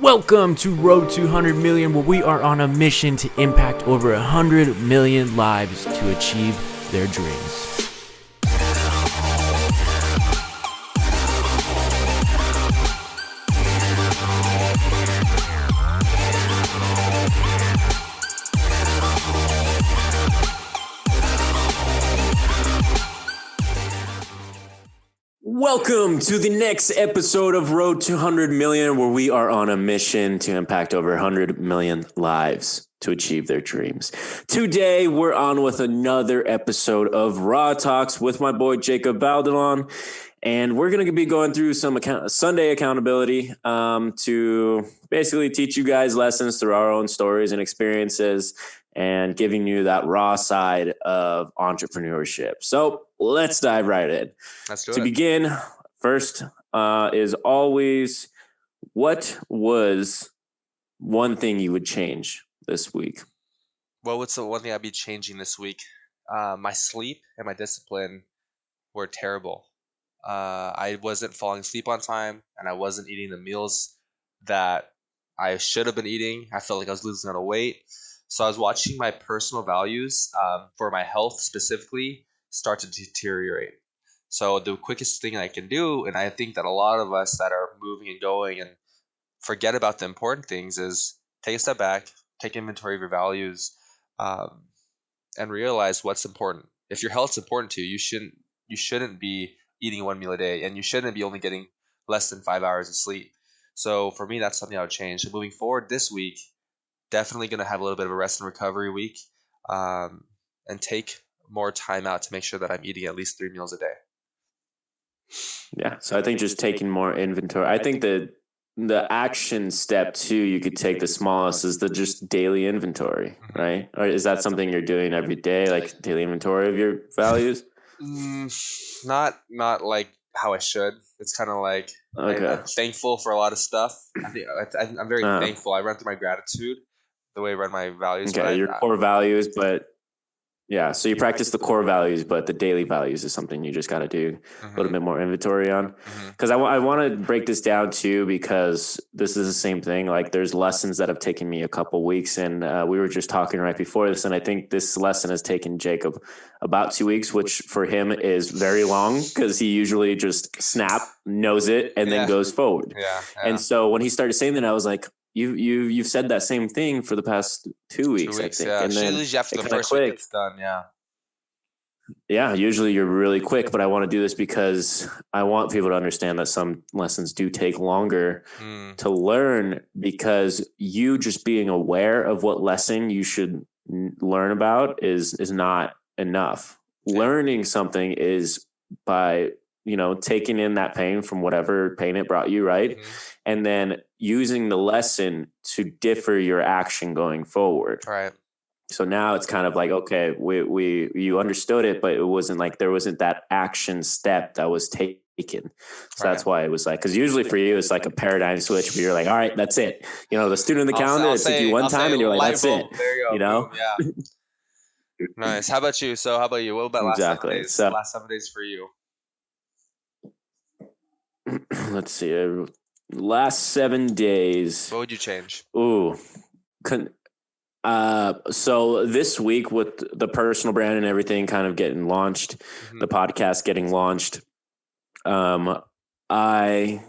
Welcome to Road to 100 Million, where we are on a mission to impact over 100 million lives to achieve their dreams. Welcome to the next episode of Road to 100 Million, where we are on a mission to impact over 100 million lives to achieve their dreams. Today, we're on with another episode of Raw Talks with my boy Jacob Valdellon, and we're going to be going through some Sunday accountability to basically teach you guys lessons through our own stories and experiences and giving you that raw side of entrepreneurship. So let's dive right in. Let's do it. To begin, first is always, what was one thing you would change this week? Well, what's the one thing I'd be changing this week? My sleep and my discipline were terrible. I wasn't falling asleep on time, and I wasn't eating the meals that I should have been eating. I felt like I was losing a lot of weight. So I was watching my personal values for my health specifically start to deteriorate. So the quickest thing I can do, and I think that a lot of us that are moving and going and forget about the important things, is take a step back, take inventory of your values, and realize what's important. If your health's important to you, you shouldn't be eating one meal a day, and you shouldn't be only getting less than 5 hours of sleep. So for me, that's something I would change. So moving forward this week, definitely going to have a little bit of a rest and recovery week, and take more time out to make sure that I'm eating at least 3 meals a day. Yeah, so I think just taking more inventory. I think that the action step too, you could take the smallest, is the just daily inventory, right? Or is that something you're doing every day, like daily inventory of your values? Not like how I should. It's kind of like, Okay. I'm thankful for a lot of stuff. I'm very thankful. I run through my gratitude, the way I run my values. Okay, your core values, but yeah, so you practice the core values, but the daily values is something you just got to do a little bit more inventory on. Because I want to break this down too, because this is the same thing. Like, there's lessons that have taken me a couple weeks, and we were just talking right before this, and I think this lesson has taken Jacob about 2 weeks, which for him is very long, because he usually just knows it, and then goes forward. Yeah. And so when he started saying that, I was like, You've said that same thing for the past 2 weeks, I think. Yeah. And then usually after the first week it's done. Yeah, usually you're really quick, but I want to do this because I want people to understand that some lessons do take longer to learn, because you just being aware of what lesson you should learn about is not enough. Okay. Learning something is by, taking in that pain from whatever pain it brought you, right? And then using the lesson to differ your action going forward. Right. So now it's kind of like, okay, you understood it, but it wasn't like there wasn't that action step that was taken. So that's why it was like, because usually for you, it's like a paradigm switch where you're like, all right, that's it. The student in the calendar, it took you one time and you're like, that's it. There you go. Boom, yeah. Nice. How about you? What about last 7 days? So, last 7 days for you? Let's see. Last 7 days. What would you change? So this week, with the personal brand and everything kind of getting launched, the podcast getting launched, I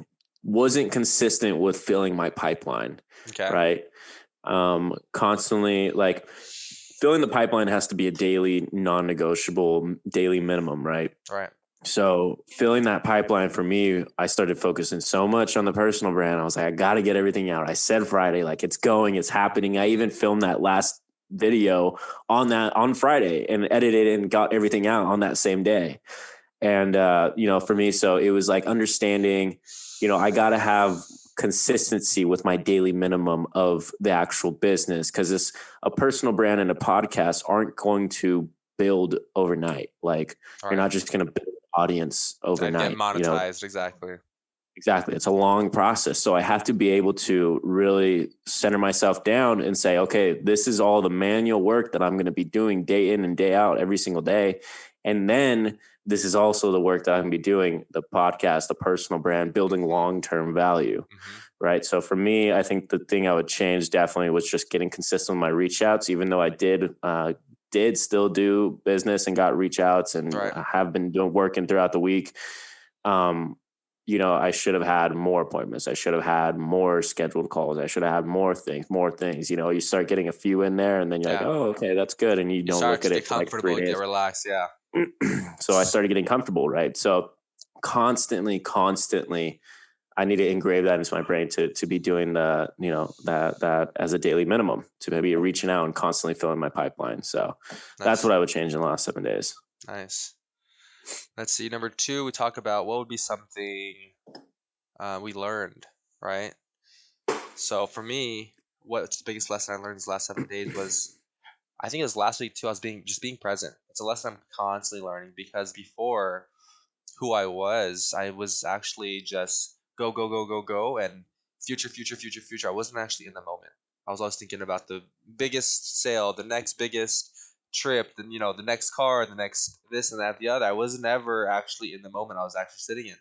wasn't consistent with filling my pipeline. Okay. Right. Constantly, like, filling the pipeline has to be a daily, non-negotiable daily minimum. Right. Right. So filling that pipeline for me, I started focusing so much on the personal brand. I was like, I got to get everything out. I said Friday, like, it's going, it's happening. I even filmed that last video on Friday and edited and got everything out on that same day. And, for me, so it was like understanding, I got to have consistency with my daily minimum of the actual business, because a personal brand and a podcast aren't going to build overnight. Like, you're not just going to build audience overnight. And get monetized. Exactly. It's a long process. So I have to be able to really center myself down and say, okay, this is all the manual work that I'm going to be doing day in and day out every single day. And then this is also the work that I'm going to be doing, the podcast, the personal brand, building long-term value. right? So for me, I think the thing I would change definitely was just getting consistent with my reach outs, even though I did still do business and got reach outs and Right. have been working throughout the week. Um, I should have had more appointments. I should have had more scheduled calls. I should have had more things. You start getting a few in there and then you're like, Yeah. oh, okay, that's good. And you You don't start look to at get it for like 3 comfortable, get days. relaxed. Yeah. So I started getting comfortable, right? So constantly, I need to engrave that into my brain to be doing that as a daily minimum, to be reaching out and constantly filling my pipeline. So that's Nice. what I would change in the last 7 days. Nice. Let's see. Number 2, we talk about what would be something we learned, right? So for me, what's the biggest lesson I learned these last 7 days was, I think it was last week too. I was being present. It's a lesson I'm constantly learning, because before, who I was actually just go, go, go, go, go, and future, future, future, future. I wasn't actually in the moment. I was always thinking about the biggest sale, the next biggest trip, the next car, the next this and that, the other. I was never actually in the moment I was actually sitting in.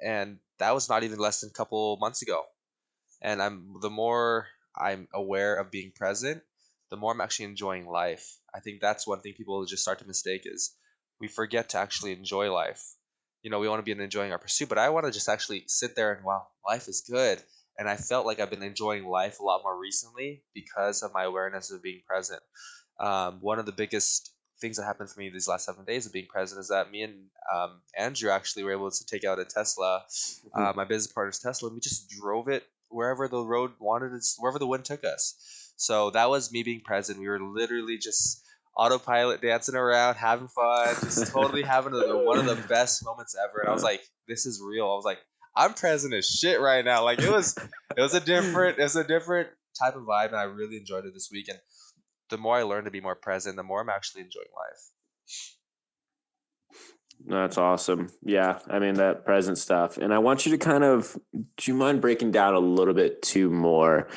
And that was not even less than a couple months ago. And the more I'm aware of being present, the more I'm actually enjoying life. I think that's one thing people just start to mistake, is we forget to actually enjoy life. We want to be enjoying our pursuit, but I want to just actually sit there and, wow, life is good. And I felt like I've been enjoying life a lot more recently because of my awareness of being present. One of the biggest things that happened for me these last 7 days of being present is that me and Andrew actually were able to take out a Tesla, my business partner's Tesla, and we just drove it wherever the road wanted us, wherever the wind took us. So that was me being present. We were literally just autopilot, dancing around, having fun, just totally having one of the best moments ever. And I was like, this is real. I was like, I'm present as shit right now. Like it was a different type of vibe, and I really enjoyed it this week. And the more I learn to be more present, the more I'm actually enjoying life. That's awesome. Yeah. I mean, that present stuff. And I want you to do you mind breaking down a little bit too more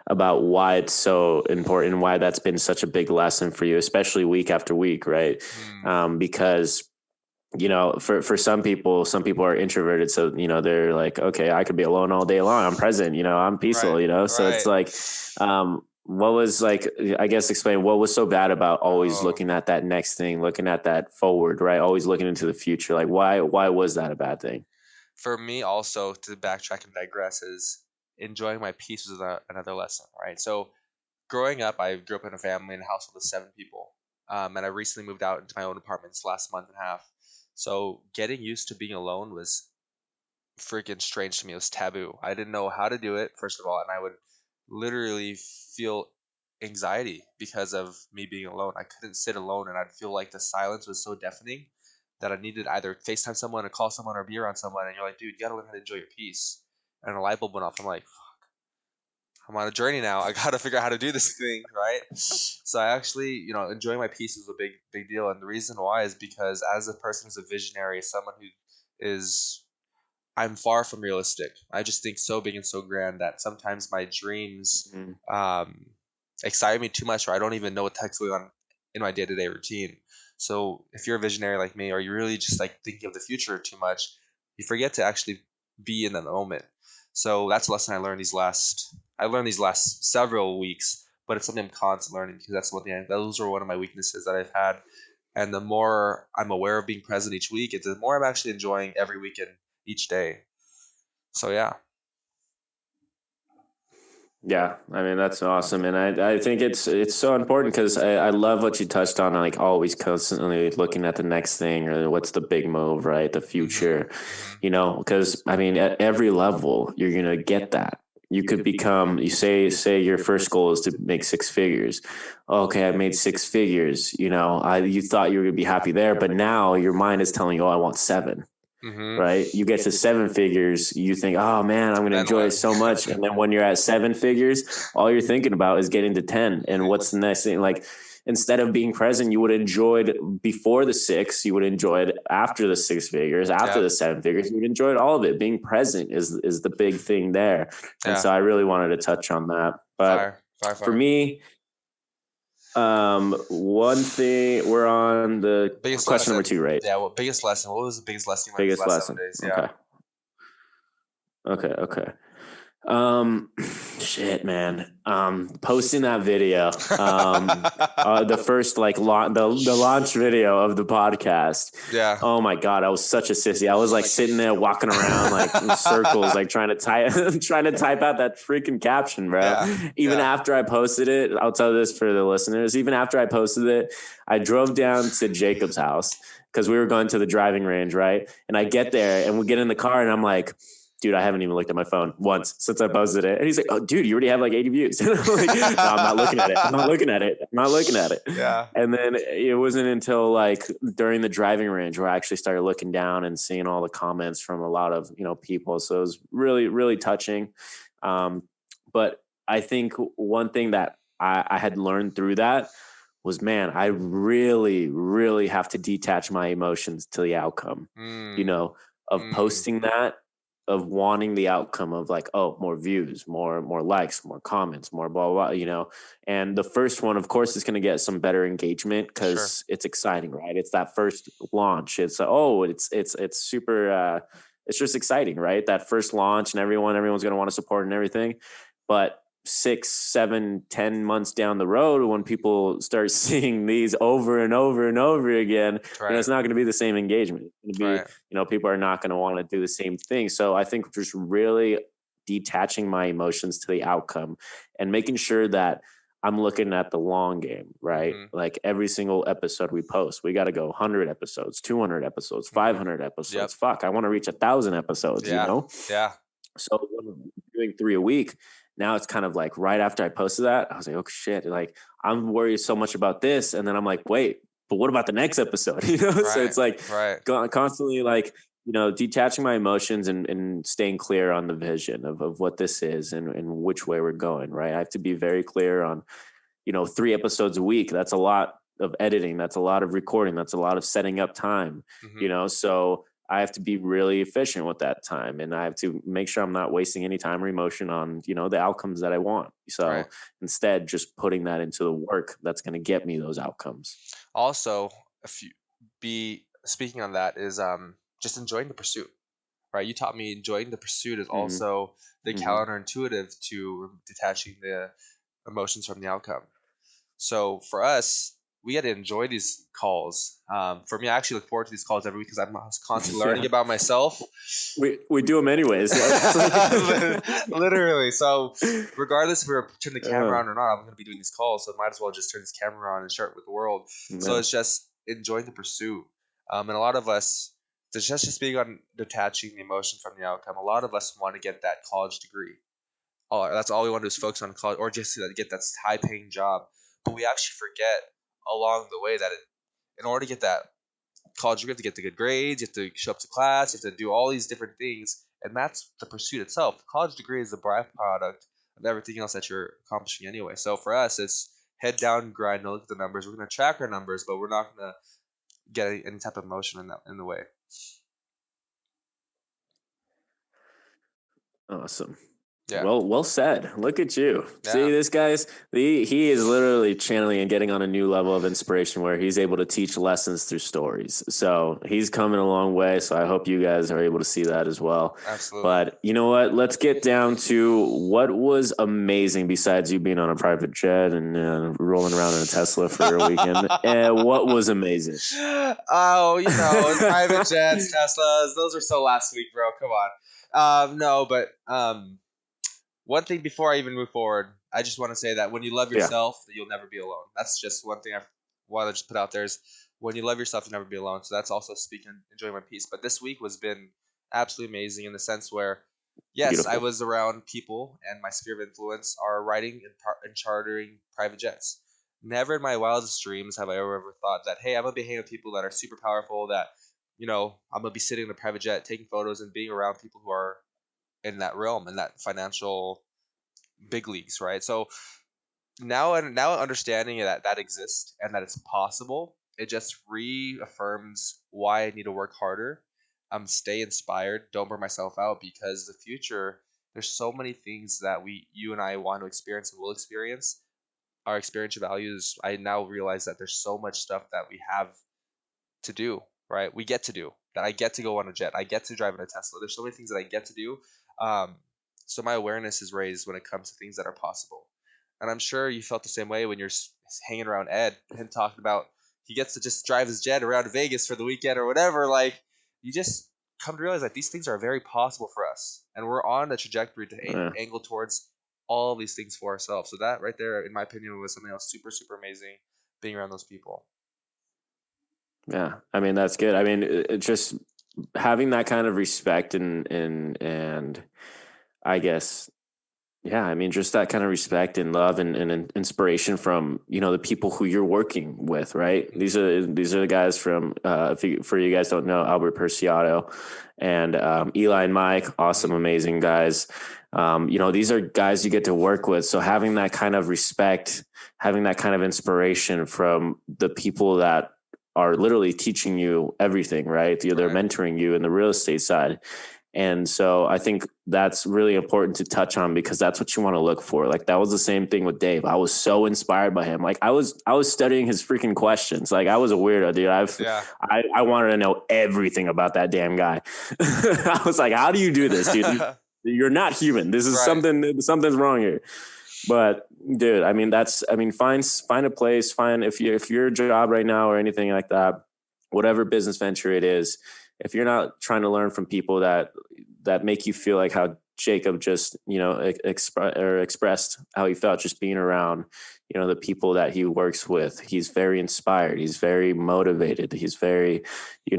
about why it's so important and why that's been such a big lesson for you, especially week after week, right? Because for some people are introverted. So, they're like, okay, I could be alone all day long. I'm present, I'm peaceful, Right, so it's like, what was like, I guess, explain what was so bad about always looking at that next thing, looking at that forward, right? Always looking into the future. Like why was that a bad thing? For me, also, to backtrack and digress, is enjoying my peace was another lesson, right? So growing up, I grew up in a family, in a household of 7 people. And I recently moved out into my own apartment this last month and a half. So getting used to being alone was freaking strange to me. It was taboo. I didn't know how to do it, first of all, and I would literally feel anxiety because of me being alone. I couldn't sit alone, and I'd feel like the silence was so deafening that I needed either FaceTime someone or call someone or be around someone. And you're like, dude, you gotta learn how to enjoy your peace. And a light bulb went off. I'm like, I'm on a journey now. I gotta figure out how to do this thing, right? So I actually, enjoying my peace is a big deal. And the reason why is because, as a person who's a visionary, someone who is, I'm far from realistic. I just think so big and so grand that sometimes my dreams excite me too much, or I don't even know what the heck's going on in my day-to-day routine. So if you're a visionary like me, or you really just like thinking of the future too much, you forget to actually be in the moment. So that's a lesson I learned these last several weeks, but it's something I'm constantly learning, because that's one thing. Those are one of my weaknesses that I've had. And the more I'm aware of being present each week, the more I'm actually enjoying every weekend, each day. So yeah. Yeah, I mean, that's awesome. And I think it's so important, because I love what you touched on, like always constantly looking at the next thing, or what's the big move, right? The future, because I mean, at every level, you're going to get that. You could become, you say your first goal is to make 6 figures. Okay, I made 6 figures. You thought you were going to be happy there, but now your mind is telling you, oh, I want 7. Right? You get to 7 figures, you think, oh man, I'm going to enjoy it so much. And then when you're at 7 figures, all you're thinking about is getting to 10. And what's the next thing? Like, instead of being present, you would enjoy it before the 6, you would enjoy it after the 6 figures, after the 7 figures, you would enjoy it, all of it. Being present is the big thing there. And so I really wanted to touch on that. But Fire. For me, one thing, we're on the Biggest question lesson. number 2, right? Yeah. Biggest lesson. What was the biggest lesson you learned these last 7 days? Yeah. Okay. Um, shit, man. Posting that video, the first like the launch video of the podcast. Yeah. Oh my god, I was such a sissy. I was like sitting there walking around like in circles, like trying to type trying to type out that freaking caption, bro. Yeah. Even Yeah. after I posted it, I'll tell this for the listeners. Even after I posted it, I drove down to Jacob's house because we were going to the driving range, right? And I get there and we get in the car and I'm like, dude, I haven't even looked at my phone once since I posted it. And he's like, oh, dude, you already have like 80 views. And I'm like, no, I'm not looking at it. I'm not looking at it. I'm not looking at it. Yeah. And then it wasn't until like during the driving range where I actually started looking down and seeing all the comments from a lot of, people. So it was really, really touching. But I think one thing that I had learned through that was, man, I really, really have to detach my emotions to the outcome, Mm, of mm, posting that, of wanting the outcome of like, oh, more views, more likes, more comments, more blah, blah, and the first one, of course, is going to get some better engagement sure. because it's exciting, right? It's that first launch. It's super, it's just exciting, right? That first launch and everyone's going to want to support and everything. But 6, 7, 10 months down the road, when people start seeing these over and over and over again, Right. it's not going to be the same engagement. It's going to be, Right. people are not going to want to do the same thing. So I think just really detaching my emotions to the outcome and making sure that I'm looking at the long game, right? Mm-hmm. Like every single episode we post, we got to go 100 episodes, 200 episodes, Mm-hmm. 500 Yep. episodes. Fuck, I want to reach 1,000 episodes, Yeah. Yeah. So when I'm doing 3 a week, now it's kind of like right after I posted that, I was like, oh shit, like I'm worried so much about this. And then I'm like, wait, but what about the next episode? So Right. it's like Right. constantly like, detaching my emotions and staying clear on the vision of what this is and which way we're going, right? I have to be very clear on, 3 episodes a week. That's a lot of editing. That's a lot of recording. That's a lot of setting up time, Mm-hmm. so I have to be really efficient with that time and I have to make sure I'm not wasting any time or emotion on, the outcomes that I want. Right. So instead, just putting that into the work that's going to get me those outcomes. Also, if you be speaking on that is just enjoying the pursuit. Right. You taught me enjoying the pursuit is Mm-hmm. also the Mm-hmm. counterintuitive to detaching the emotions from the outcome. So for us, we had to enjoy these calls. For me, I actually look forward to these calls every week because I'm constantly learning Yeah. about myself. We do them anyways. Literally. So regardless if we're turning the camera uh, on or not, I'm going to be doing these calls. So might as well just turn this camera on and share it with the world. So yeah. it's just enjoying the pursuit. And a lot of us, there's just being on detaching the emotion from the outcome. A lot of us want to get that college degree. Oh, that's all we want to do is focus on college or just to get that high paying job. But we actually forget along the way that in order to get that college degree, you have to get the good grades, you have to show up to class, you have to do all these different things, and that's the pursuit itself. The college degree is the byproduct of everything else that you're accomplishing anyway. So for us, it's head down, grind, look at the numbers. We're going to track our numbers, but we're not going to get any type of motion in the way. Awesome. Yeah. Well said. Look at you. See, Yeah. this guy's he is literally channeling and getting on a new level of inspiration where he's able to teach lessons through stories. So he's coming a long way. So I hope you guys are able to see that as well. Absolutely. But you know what? Let's get down to what was amazing besides you being on a private jet and rolling around in a Tesla for a weekend. What was amazing? Oh, private jets, Teslas, those were so last week, bro. Come on. No, but one thing before I even move forward, I just want to say that when you love Yeah. yourself, you'll never be alone. That's just one thing I want to just put out there is when you love yourself, you'll never be alone. So that's also speaking, enjoying my peace. But this week was been absolutely amazing in the sense where, yes, I Beautiful. was around people and my sphere of influence are riding and chartering private jets. Never in my wildest dreams have I ever thought that, hey, I'm going to be hanging with people that are super powerful, that, I'm going to be sitting in a private jet, taking photos and being around people who are in that realm, in that financial big leagues, right? So now understanding that exists and that it's possible, it just reaffirms why I need to work harder. Stay inspired, don't burn myself out because the future, there's so many things that you and I want to experience and will experience. Our experiential values, I now realize that there's so much stuff that we have to do, right? We get to do that. I get to go on a jet. I get to drive in a Tesla. There's so many things that I get to do. Um, So my awareness is raised when it comes to things that are possible. And I'm sure you felt the same way when you're hanging around Ed and talking about he gets to just drive his jet around Vegas for the weekend or whatever. Like, you just come to realize that these things are very possible for us, and we're on a trajectory to angle towards all these things for ourselves. So that right there, in my opinion, was something else super, super amazing, being around those people. Yeah, I mean, that's good. I mean, it just having that kind of respect and I guess, yeah, I mean, just that kind of respect and love and inspiration from, the people who you're working with, right? These are the guys from, for you guys don't know, Albert Perciato and Eli and Mike, awesome, amazing guys. These are guys you get to work with. So having that kind of respect, having that kind of inspiration from the people that are literally teaching you everything, right? They're mentoring you in the real estate side. And so I think that's really important to touch on, because that's what you want to look for. Like, that was the same thing with Dave. I was so inspired by him. Like, I was studying his freaking questions. Like, I was a weirdo, dude. I wanted to know everything about that damn guy. I was like, how do you do this, dude? You're not human. This is something's wrong here. But dude, I mean, find a place, if your job right now or anything like that, whatever business venture it is, if you're not trying to learn from people that make you feel like how Jacob just, expressed how he felt just being around, the people that he works with, he's very inspired. He's very motivated. He's very, he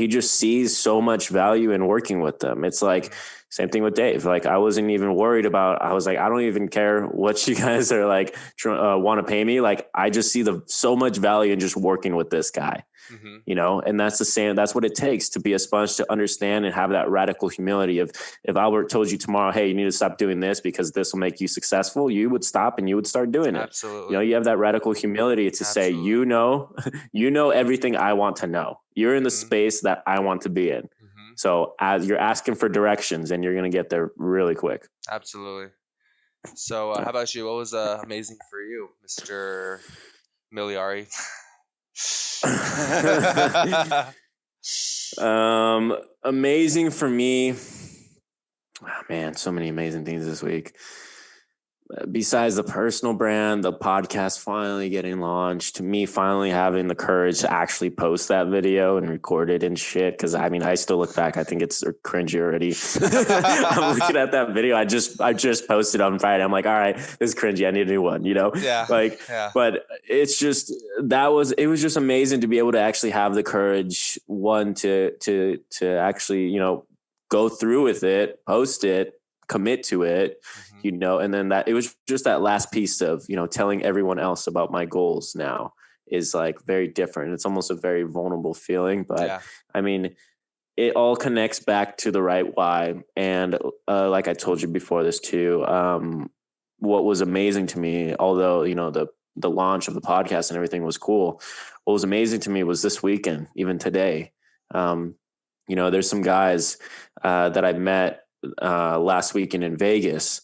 just sees so much value in working with them. It's like, same thing with Dave. Like, I wasn't even worried about, I was like, I don't even care what you guys are like, want to pay me. Like, I just see so much value in just working with this guy, and that's the same. That's what it takes to be a sponge, to understand and have that radical humility of, if Albert told you tomorrow, hey, you need to stop doing this because this will make you successful, you would stop and you would start doing it. Absolutely. You have that radical humility to say, everything I want to know. You're in the space that I want to be in. So as you're asking for directions, and you're going to get there really quick. Absolutely. So how about you? What was amazing for you, Mr. Miliari? Amazing for me. Oh, man, so many amazing things this week. Besides the personal brand, the podcast finally getting launched, me finally having the courage to actually post that video and record it and shit. Cause I mean, I still look back, I think it's cringy already. I'm looking at that video. I just posted on Friday. I'm like, all right, this is cringy. I need a new one, Yeah. But it's just, it was just amazing to be able to actually have the courage, one, to actually, go through with it, post it, commit to it, and then that it was just that last piece of, telling everyone else about my goals now is like very different. It's almost a very vulnerable feeling, but I mean, it all connects back to the right why. And like I told you before this too, what was amazing to me, although, the launch of the podcast and everything was cool, what was amazing to me was this weekend, even today, there's some guys that I met last weekend in Vegas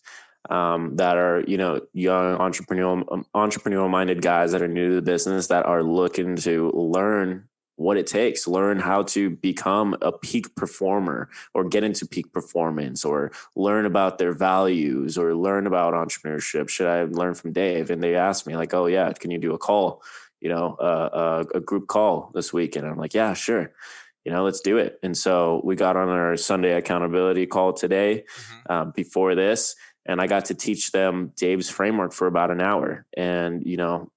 that are, young entrepreneurial minded guys that are new to the business, that are looking to learn what it takes, learn how to become a peak performer or get into peak performance, or learn about their values, or learn about entrepreneurship. Should I learn from Dave? And they asked me like, oh yeah, can you do a call, a group call this week? And I'm like, yeah, sure. Let's do it. And so we got on our Sunday accountability call today, before this, and I got to teach them Dave's framework for about an hour. And,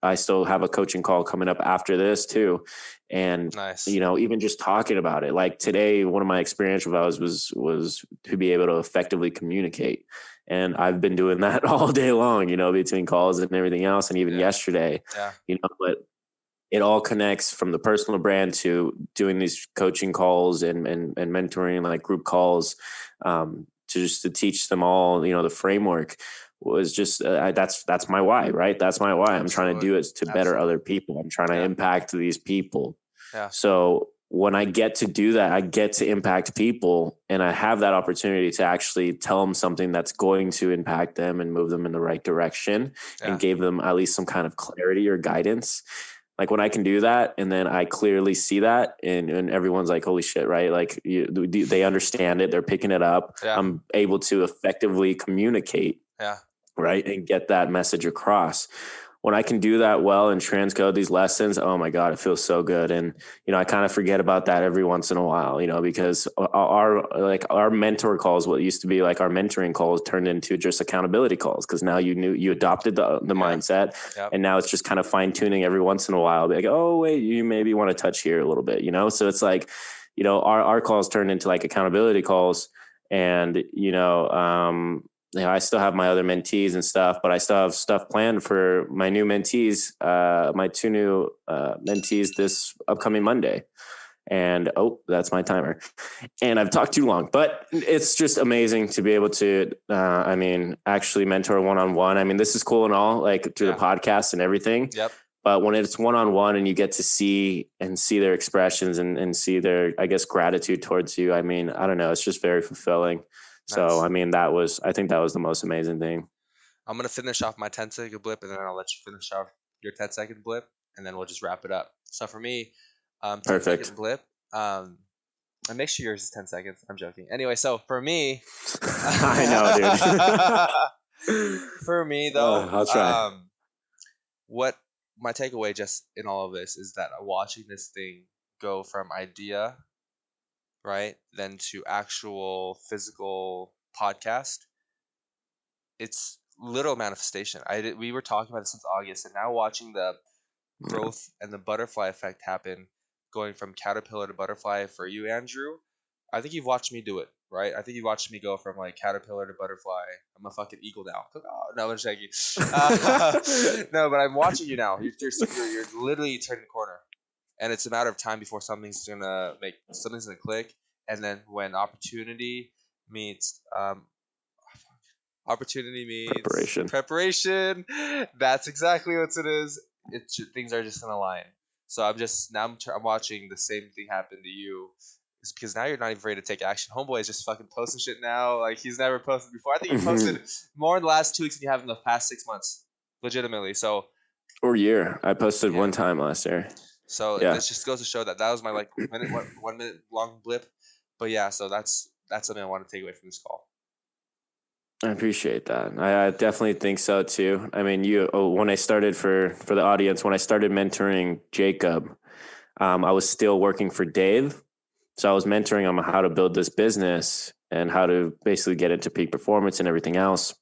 I still have a coaching call coming up after this too. And, nice. Even just talking about it, like today, one of my experiential values was to be able to effectively communicate. And I've been doing that all day long, between calls and everything else. And even yesterday, but it all connects from the personal brand to doing these coaching calls and mentoring, like group calls, to teach them all, the framework was just, that's my why, right? That's my why. I'm trying to do it to better other people. I'm trying to impact these people. Yeah. So when I get to do that, I get to impact people, and I have that opportunity to actually tell them something that's going to impact them and move them in the right direction and give them at least some kind of clarity or guidance. Like when I can do that and then I clearly see that and everyone's like, holy shit, right? Like they understand it. They're picking it up. Yeah. I'm able to effectively communicate. Yeah. Right. And get that message across. When I can do that well and transcode these lessons, oh my God, it feels so good. And, I kind of forget about that every once in a while, because our mentor calls, what used to be like our mentoring calls turned into just accountability calls. Cause now you adopted the mindset and now it's just kind of fine tuning every once in a while. Be like, oh wait, you maybe want to touch here a little bit, So it's like, our calls turned into like accountability calls and, I still have my other mentees and stuff, but I still have stuff planned for my new mentees, my 2 new mentees this upcoming Monday. And that's my timer. And I've talked too long, but it's just amazing to be able to, actually mentor one-on-one. I mean, this is cool and all, like through the podcast and everything. Yep. But when it's one-on-one and you get to see their expressions and see their, I guess, gratitude towards you. I mean, I don't know. It's just very fulfilling. So, I mean, I think that was the most amazing thing. I'm going to finish off my 10-second blip and then I'll let you finish off your 10-second blip and then we'll just wrap it up. So for me, 10-second blip, and make sure yours is 10 seconds. I'm joking. Anyway, so for me, I know, dude. For me though, I'll try. What my takeaway just in all of this is that watching this thing go from idea, right, then to actual physical podcast, it's little manifestation. We were talking about this since August, and now watching the growth and the butterfly effect happen, going from caterpillar to butterfly for you, Andrew. I think you've watched me do it, right? I think you've watched me go from like caterpillar to butterfly. I'm a fucking eagle now. Oh, no, I'm shaking. No, but I'm watching you now. You're literally turning the corner, and it's a matter of time before something's gonna click. And then when opportunity meets preparation. That's exactly what it is. Things are just gonna align. So I'm watching the same thing happen to you. It's because now you're not even afraid to take action. Homeboy is just fucking posting shit now. Like he's never posted before. I think he posted more in the last 2 weeks than you have in the past 6 months. Legitimately. So. Or year. I posted one time last year. So this just goes to show that was my like 1 minute long blip. But yeah, so that's something I want to take away from this call. I appreciate that. I definitely think so too. I mean, when I started for the audience, when I started mentoring Jacob, I was still working for Dave. So I was mentoring him on how to build this business and how to basically get into peak performance and everything else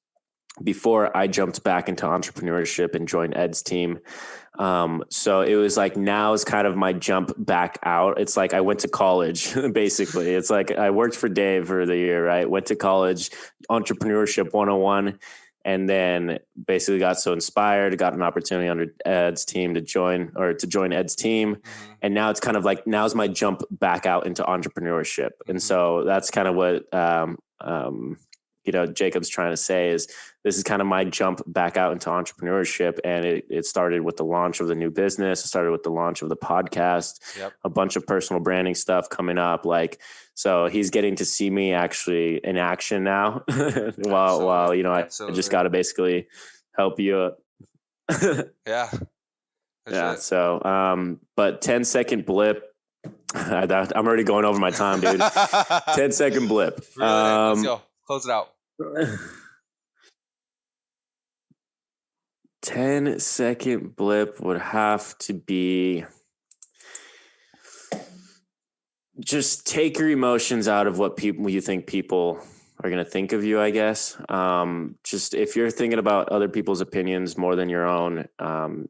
before I jumped back into entrepreneurship and joined Ed's team. So it was like, now is kind of my jump back out. It's like I went to college, basically. It's like I worked for Dave for the year, right? Went to college, entrepreneurship 101, and then basically got so inspired, got an opportunity under Ed's team to join Ed's team. Mm-hmm. And now it's kind of like, now's my jump back out into entrepreneurship. Mm-hmm. And so that's kind of what, Jacob's trying to say is this is kind of my jump back out into entrepreneurship. And it started with the launch of the new business. It started with the launch of the podcast, a bunch of personal branding stuff coming up. So he's getting to see me actually in action now while I just got to basically help you. Yeah. Yeah. So, but 10-second blip. I'm already going over my time, dude. 10-second blip. Let's go. Close it out. 10-second blip would have to be just take your emotions out of what you think people are going to think of you, I guess. Just if you're thinking about other people's opinions more than your own,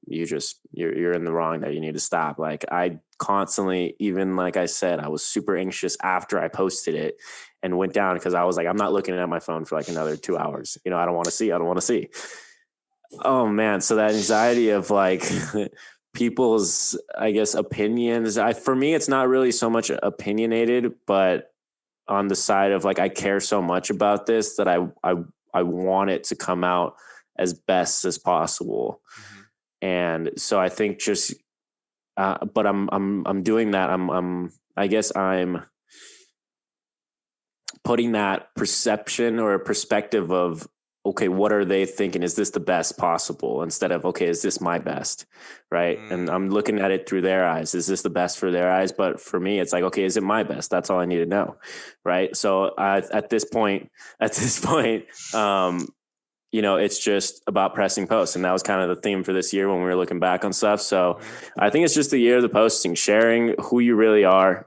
you're in the wrong there. You need to stop. Like I constantly, even like I said, I was super anxious after I posted it and went down because I was like, I'm not looking at my phone for like another 2 hours. I don't want to see. Oh man. So that anxiety of like people's, I guess, opinions, for me, it's not really so much opinionated, but on the side of like, I care so much about this that I want it to come out as best as possible. Mm-hmm. And so I think just, but I'm doing that. I guess I'm putting that perception or perspective of okay, what are they thinking? Is this the best possible? Instead of, okay, is this my best? Right. And I'm looking at it through their eyes. Is this the best for their eyes? But for me, it's like, okay, is it my best? That's all I need to know. Right. So at this point, it's just about pressing posts. And that was kind of the theme for this year when we were looking back on stuff. So I think it's just the year of the posting, sharing who you really are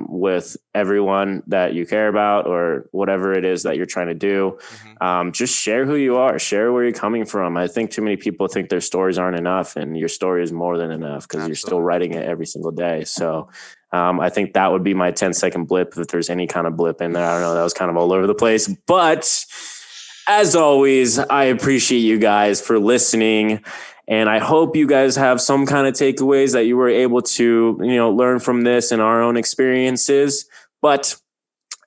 with everyone that you care about or whatever it is that you're trying to do. Just share who you are, share where you're coming from. I think too many people think their stories aren't enough, and your story is more than enough because you're still writing it every single day. So I think that would be my 10-second blip. If there's any kind of blip in there, I don't know. That was kind of all over the place, but as always, I appreciate you guys for listening, and I hope you guys have some kind of takeaways that you were able to, learn from this and our own experiences. But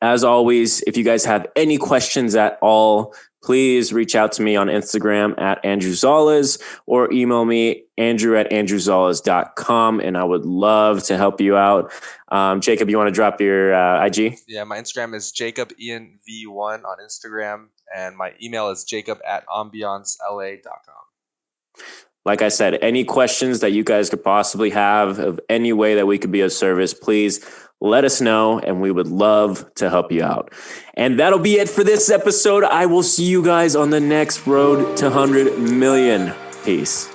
as always, if you guys have any questions at all, please reach out to me on Instagram at Andrew Gonzalez or email me andrew@andrewzales.com, and I would love to help you out. Jacob, you want to drop your IG? Yeah, my Instagram is JacobIanV1 on Instagram, and my email is jacob@ambiancela.com. Like I said, any questions that you guys could possibly have of any way that we could be of service, please let us know, and we would love to help you out. And that'll be it for this episode. I will see you guys on the next road to 100 million. Peace.